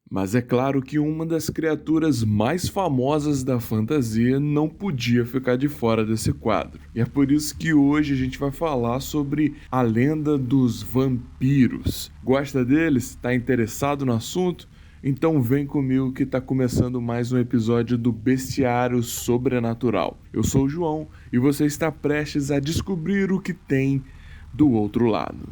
Mas é claro que uma das criaturas mais famosas da fantasia não podia ficar de fora desse quadro. E é por isso que hoje a gente vai falar sobre a lenda dos vampiros. Gosta deles? Está interessado no assunto? Então vem comigo que está começando mais um episódio do Bestiário Sobrenatural. Eu sou o João e você está prestes a descobrir o que tem do outro lado.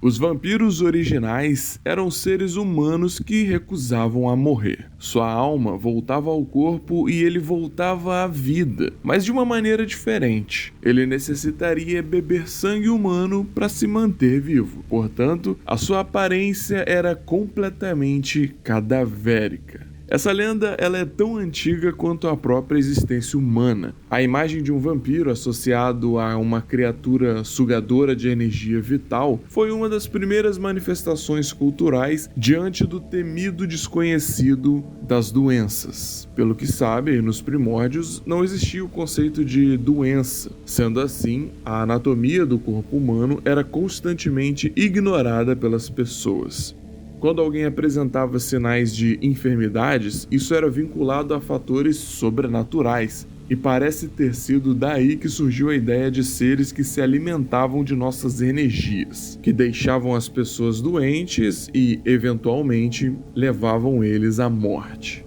Os vampiros originais eram seres humanos que recusavam a morrer. Sua alma voltava ao corpo e ele voltava à vida, mas de uma maneira diferente. Ele necessitaria beber sangue humano para se manter vivo. Portanto, a sua aparência era completamente cadavérica. Essa lenda ela é tão antiga quanto a própria existência humana. A imagem de um vampiro associado a uma criatura sugadora de energia vital foi uma das primeiras manifestações culturais diante do temido desconhecido das doenças. Pelo que sabe, nos primórdios não existia o conceito de doença. Sendo assim, a anatomia do corpo humano era constantemente ignorada pelas pessoas. Quando alguém apresentava sinais de enfermidades, isso era vinculado a fatores sobrenaturais, e parece ter sido daí que surgiu a ideia de seres que se alimentavam de nossas energias, que deixavam as pessoas doentes e, eventualmente, levavam eles à morte.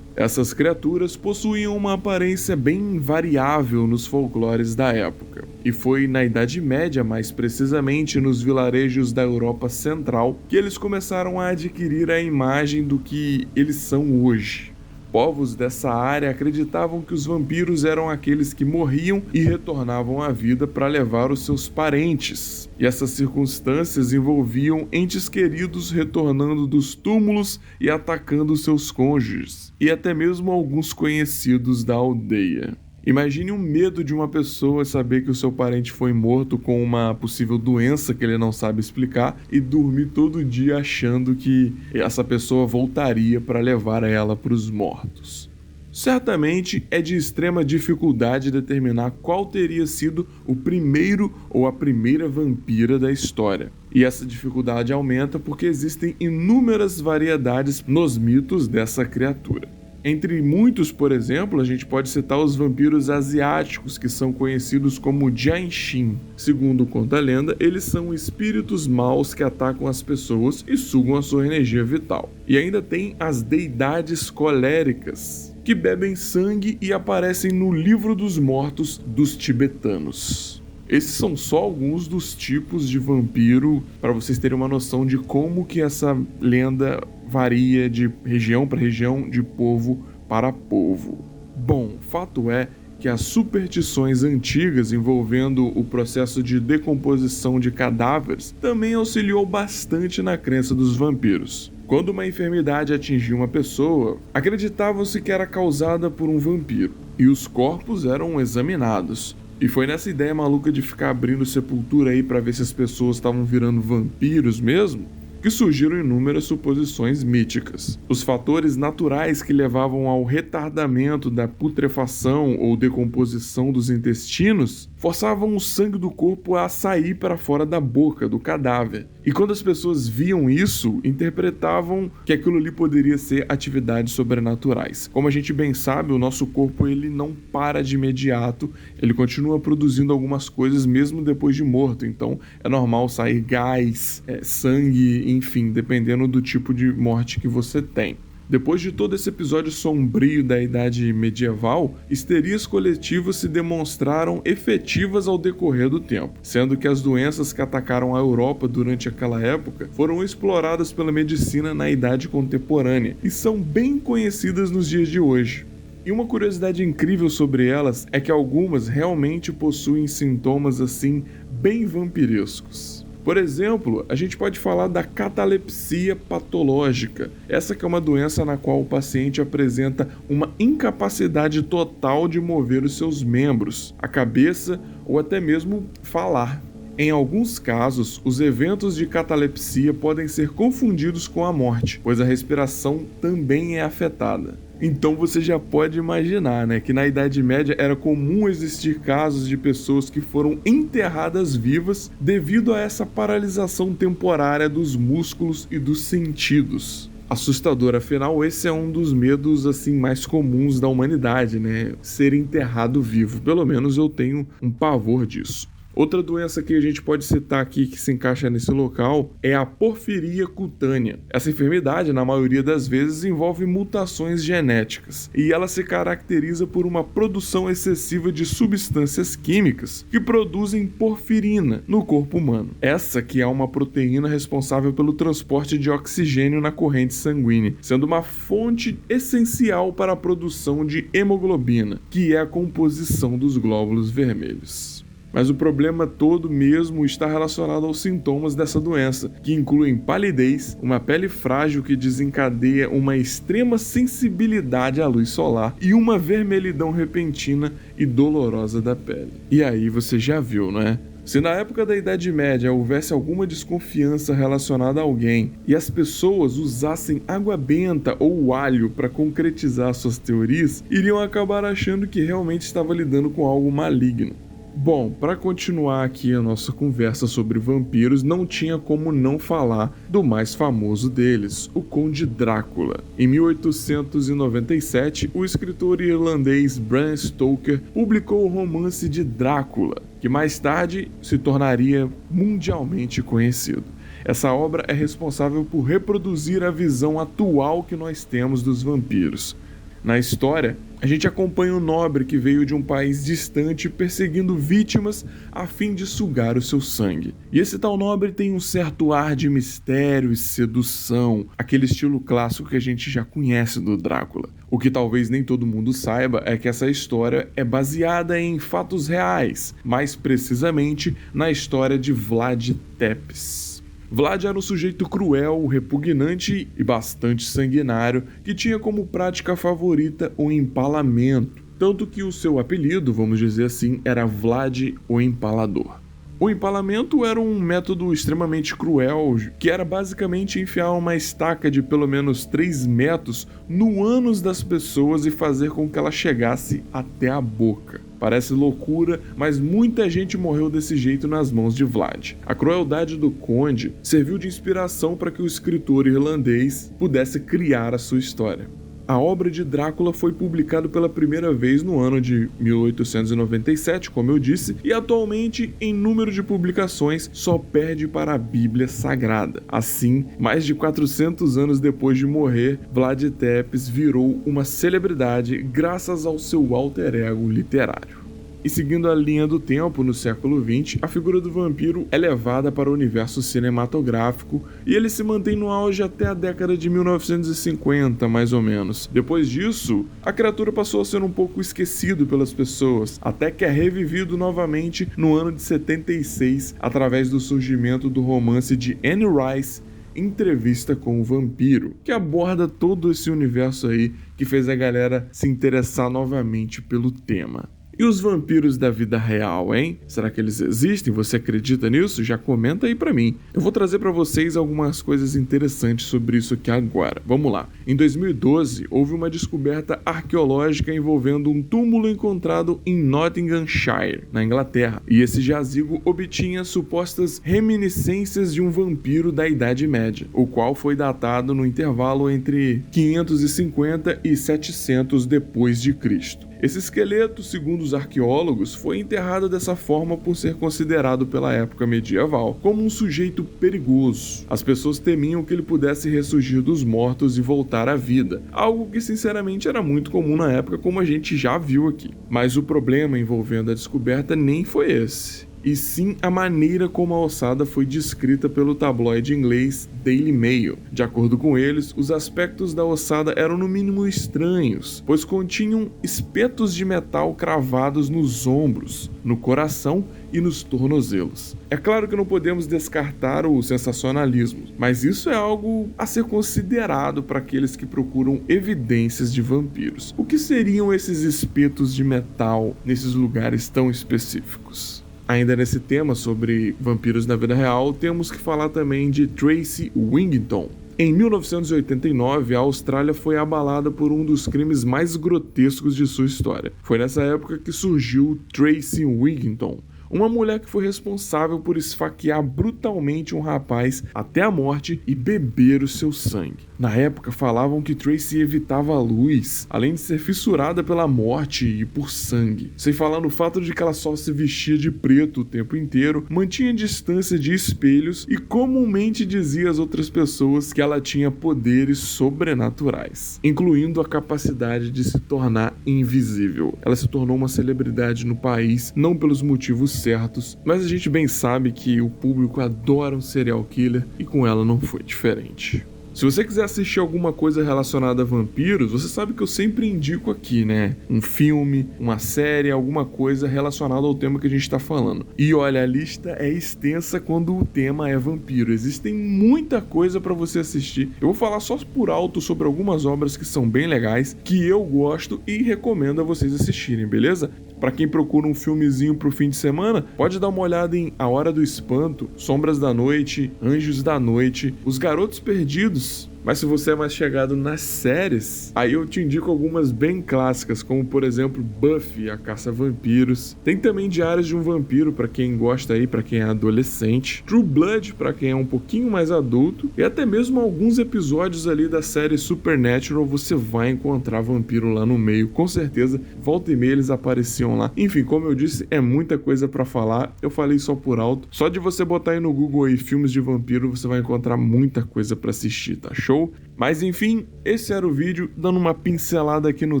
Essas criaturas possuíam uma aparência bem variável nos folclores da época, e foi na Idade Média, mais precisamente nos vilarejos da Europa Central, que eles começaram a adquirir a imagem do que eles são hoje. Povos dessa área acreditavam que os vampiros eram aqueles que morriam e retornavam à vida para levar os seus parentes. E essas circunstâncias envolviam entes queridos retornando dos túmulos e atacando seus cônjuges, e até mesmo alguns conhecidos da aldeia. Imagine o medo de uma pessoa saber que o seu parente foi morto com uma possível doença que ele não sabe explicar e dormir todo dia achando que essa pessoa voltaria para levar ela para os mortos. Certamente é de extrema dificuldade determinar qual teria sido o primeiro ou a primeira vampira da história. E essa dificuldade aumenta porque existem inúmeras variedades nos mitos dessa criatura. Entre muitos, por exemplo, a gente pode citar os vampiros asiáticos, que são conhecidos como Jianshin. Segundo conta a lenda, eles são espíritos maus que atacam as pessoas e sugam a sua energia vital. E ainda tem as deidades coléricas, que bebem sangue e aparecem no Livro dos Mortos dos tibetanos. Esses são só alguns dos tipos de vampiro, para vocês terem uma noção de como que essa lenda varia de região para região, de povo para povo. Bom, fato é que as superstições antigas envolvendo o processo de decomposição de cadáveres também auxiliou bastante na crença dos vampiros. Quando uma enfermidade atingia uma pessoa, acreditava-se que era causada por um vampiro, e os corpos eram examinados. E foi nessa ideia maluca de ficar abrindo sepultura aí para ver se as pessoas estavam virando vampiros mesmo, que surgiram inúmeras suposições míticas. Os fatores naturais que levavam ao retardamento da putrefação ou decomposição dos intestinos forçavam o sangue do corpo a sair para fora da boca do cadáver. E quando as pessoas viam isso, interpretavam que aquilo ali poderia ser atividades sobrenaturais. Como a gente bem sabe, o nosso corpo ele não para de imediato, ele continua produzindo algumas coisas mesmo depois de morto. Então é normal sair gás, sangue, enfim, dependendo do tipo de morte que você tem. Depois de todo esse episódio sombrio da Idade Medieval, histerias coletivas se demonstraram efetivas ao decorrer do tempo, sendo que as doenças que atacaram a Europa durante aquela época foram exploradas pela medicina na Idade Contemporânea e são bem conhecidas nos dias de hoje. E uma curiosidade incrível sobre elas é que algumas realmente possuem sintomas assim bem vampirescos. Por exemplo, a gente pode falar da catalepsia patológica. Essa que é uma doença na qual o paciente apresenta uma incapacidade total de mover os seus membros, a cabeça ou até mesmo falar. Em alguns casos, os eventos de catalepsia podem ser confundidos com a morte, pois a respiração também é afetada. Então você já pode imaginar, né, que na Idade Média era comum existir casos de pessoas que foram enterradas vivas devido a essa paralisação temporária dos músculos e dos sentidos. Assustador, afinal, esse é um dos medos assim mais comuns da humanidade, né? Ser enterrado vivo. Pelo menos eu tenho um pavor disso. Outra doença que a gente pode citar aqui que se encaixa nesse local é a porfiria cutânea. Essa enfermidade, na maioria das vezes, envolve mutações genéticas e ela se caracteriza por uma produção excessiva de substâncias químicas que produzem porfirina no corpo humano. Essa que é uma proteína responsável pelo transporte de oxigênio na corrente sanguínea, sendo uma fonte essencial para a produção de hemoglobina, que é a composição dos glóbulos vermelhos. Mas o problema todo mesmo está relacionado aos sintomas dessa doença, que incluem palidez, uma pele frágil que desencadeia uma extrema sensibilidade à luz solar e uma vermelhidão repentina e dolorosa da pele. E aí você já viu, não é? Se na época da Idade Média houvesse alguma desconfiança relacionada a alguém e as pessoas usassem água benta ou alho para concretizar suas teorias, iriam acabar achando que realmente estava lidando com algo maligno. Bom, para continuar aqui a nossa conversa sobre vampiros, não tinha como não falar do mais famoso deles, o Conde Drácula. Em 1897, o escritor irlandês Bram Stoker publicou o romance de Drácula, que mais tarde se tornaria mundialmente conhecido. Essa obra é responsável por reproduzir a visão atual que nós temos dos vampiros. Na história, a gente acompanha um nobre que veio de um país distante perseguindo vítimas a fim de sugar o seu sangue. E esse tal nobre tem um certo ar de mistério e sedução, aquele estilo clássico que a gente já conhece do Drácula. O que talvez nem todo mundo saiba é que essa história é baseada em fatos reais, mais precisamente na história de Vlad Tepes. Vlad era um sujeito cruel, repugnante e bastante sanguinário, que tinha como prática favorita o empalamento, tanto que o seu apelido, vamos dizer assim, era Vlad o Empalador. O empalamento era um método extremamente cruel, que era basicamente enfiar uma estaca de pelo menos 3 metros no ânus das pessoas e fazer com que ela chegasse até a boca. Parece loucura, mas muita gente morreu desse jeito nas mãos de Vlad. A crueldade do conde serviu de inspiração para que o escritor irlandês pudesse criar a sua história. A obra de Drácula foi publicada pela primeira vez no ano de 1897, como eu disse, e atualmente, em número de publicações, só perde para a Bíblia Sagrada. Assim, mais de 400 anos depois de morrer, Vlad Tepes virou uma celebridade graças ao seu alter ego literário. E seguindo a linha do tempo, no século XX, a figura do vampiro é levada para o universo cinematográfico e ele se mantém no auge até a década de 1950, mais ou menos. Depois disso, a criatura passou a ser um pouco esquecido pelas pessoas, até que é revivido novamente no ano de 76, através do surgimento do romance de Anne Rice, Entrevista com o Vampiro, que aborda todo esse universo aí que fez a galera se interessar novamente pelo tema. E os vampiros da vida real, hein? Será que eles existem? Você acredita nisso? Já comenta aí pra mim. Eu vou trazer pra vocês algumas coisas interessantes sobre isso aqui agora. Vamos lá. Em 2012, houve uma descoberta arqueológica envolvendo um túmulo encontrado em Nottinghamshire, na Inglaterra. E esse jazigo obtinha supostas reminiscências de um vampiro da Idade Média, o qual foi datado no intervalo entre 550 e 700 depois de Cristo. Esse esqueleto, segundo os arqueólogos, foi enterrado dessa forma por ser considerado pela época medieval como um sujeito perigoso. As pessoas temiam que ele pudesse ressurgir dos mortos e voltar à vida, algo que sinceramente era muito comum na época, como a gente já viu aqui. Mas o problema envolvendo a descoberta nem foi esse, e sim a maneira como a ossada foi descrita pelo tabloide inglês Daily Mail. De acordo com eles, os aspectos da ossada eram no mínimo estranhos, pois continham espetos de metal cravados nos ombros, no coração e nos tornozelos. É claro que não podemos descartar o sensacionalismo, mas isso é algo a ser considerado para aqueles que procuram evidências de vampiros. O que seriam esses espetos de metal nesses lugares tão específicos? Ainda nesse tema sobre vampiros na vida real, temos que falar também de Tracy Wigginton. Em 1989, a Austrália foi abalada por um dos crimes mais grotescos de sua história. Foi nessa época que surgiu Tracy Wigginton, uma mulher que foi responsável por esfaquear brutalmente um rapaz até a morte e beber o seu sangue. Na época, falavam que Tracy evitava a luz, além de ser fissurada pela morte e por sangue. Sem falar no fato de que ela só se vestia de preto o tempo inteiro, mantinha distância de espelhos e comumente dizia às outras pessoas que ela tinha poderes sobrenaturais, incluindo a capacidade de se tornar invisível. Ela se tornou uma celebridade no país, não pelos motivos certos, mas a gente bem sabe que o público adora um serial killer e com ela não foi diferente. Se você quiser assistir alguma coisa relacionada a vampiros, você sabe que eu sempre indico aqui, né? Um filme, uma série, alguma coisa relacionada ao tema que a gente tá falando. E olha, a lista é extensa quando o tema é vampiro. Existem muita coisa pra você assistir. Eu vou falar só por alto sobre algumas obras que são bem legais, que eu gosto e recomendo a vocês assistirem, beleza? Pra quem procura um filmezinho pro fim de semana, pode dar uma olhada em A Hora do Espanto, Sombras da Noite, Anjos da Noite, Os Garotos Perdidos. Mas se você é mais chegado nas séries, aí eu te indico algumas bem clássicas, como por exemplo Buffy, a Caça a Vampiros. Tem também Diários de um Vampiro pra quem gosta aí, pra quem é adolescente. True Blood pra quem é um pouquinho mais adulto. E até mesmo alguns episódios ali da série Supernatural você vai encontrar vampiro lá no meio, com certeza. Volta e meia eles apareciam lá. Enfim, como eu disse, é muita coisa pra falar. Eu falei só por alto. Só de você botar aí no Google aí filmes de vampiro, você vai encontrar muita coisa pra assistir, tá show? Mas enfim, esse era o vídeo dando uma pincelada aqui no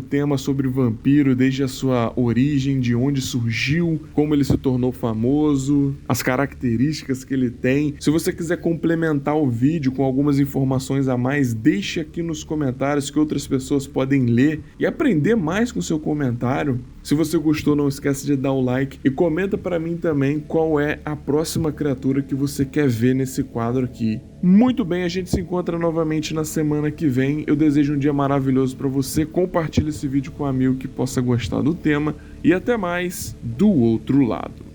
tema sobre vampiro, desde a sua origem, de onde surgiu, como ele se tornou famoso, as características que ele tem. Se você quiser complementar o vídeo com algumas informações a mais, deixe aqui nos comentários que outras pessoas podem ler e aprender mais com o seu comentário. Se você gostou, não esquece de dar o like e comenta pra mim também qual é a próxima criatura que você quer ver nesse quadro aqui. Muito bem, a gente se encontra novamente na semana que vem. Eu desejo um dia maravilhoso pra você. Compartilhe esse vídeo com um amigo que possa gostar do tema e até mais do outro lado.